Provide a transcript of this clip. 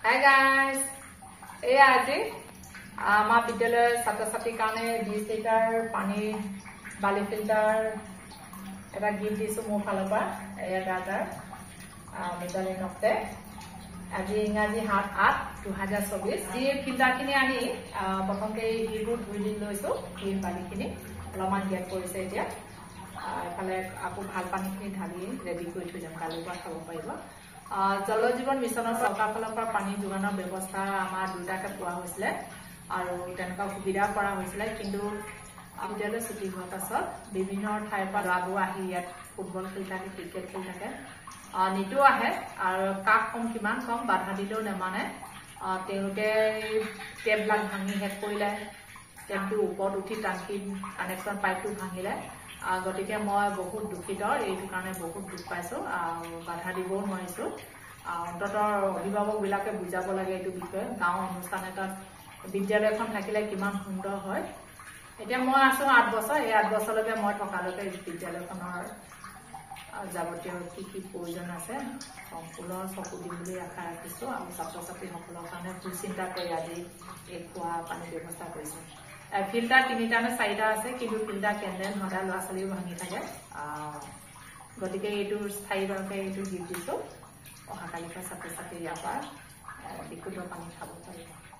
Hi guys, এই আজি আমাৰ বিদ্যালয়ৰ ছাত্ৰ-ছাত্ৰীৰ কাৰণে 20 লিটাৰ পানী বালি ফিল্টাৰ এটা গিফ্ট দিছো মোৰ ফালৰ পৰা এই দাদাৰ মেটালি নকতে আজি ইংৰাজী 7/8/2024 এই ফিল্টাৰখিনি আনি প্ৰথমতে এইবোৰ ধুই দিন লৈছো এই বালিখিনি অলপমান গেট কৰিছে এতিয়া এফালে আকৌ ভাল পানীখিনি ঢালি ৰেডি কৰি থৈ যাম কালিৰ পৰা খাব পাৰিব জল জীৱন মিছনৰ চৰকাৰ ফালৰ পৰা পানী যোগানৰ ব্যৱস্থা আমাৰ দুটাকে পোৱা হৈছিলে আৰু তেনেকুৱা সুবিধা কৰা হৈছিলে কিন্তু বিদ্যালয় ছুটি হোৱাৰ পাছত বিভিন্ন ঠাইৰ পৰা ল'ৰাবোৰ আহি ইয়াত ফুটবল খেলি থাকে ক্ৰিকেট খেলি থাকে নিতৌ আহে আৰু কাক কম কিমান কম বাধা দিলেও নেমানে তেওঁলোকে টেপবিলাক ভাঙি শেষ কৰিলে টেপটোৰ ওপৰত উঠি টাংকিত কানেকশ্যন পাইপটো ভাঙিলে গতিকে মই বহুত দুখিত এইটো কাৰণে বহুত দুখ পাইছোঁ আৰু বাধা দিবও নোৱাৰিছোঁ অন্ততঃ অভিভাৱকবিলাকে বুজাব লাগে এইটো বিষয়ে গাঁও অনুষ্ঠান এটাত বিদ্যালয়খন থাকিলে কিমান সুন্দৰ হয় এতিয়া মই আছোঁ 8 বছৰ এই 8 বছৰলৈকে মই থকালৈকে বিদ্যালয়খনৰ যাৱতীয় কি প্ৰয়োজন আছে সম্পূৰ্ণ চকু দিম বুলি আশা ৰাখিছোঁ আৰু ছাত্ৰ ছাত্ৰীসকলৰ কাৰণে দুশ্চিন্তা কৰি আজি এই খোৱা পানীৰ ব্যৱস্থা কৰিছোঁ ফিল্টাৰ 3টা নে 4টা আছে কিন্তু ফিল্টাৰ কেন্দ্ৰেল সদায় ল'ৰা ছোৱালীও ভাঙি থাকে গতিকে এইটো স্থায়ীভাৱে এইটো গিফ্ট দিছোঁ অহাকালিৰ পৰা ছাত্ৰ ছাত্ৰী ইয়াৰ পৰা বিশুদ্ধ পানী খাব পাৰিব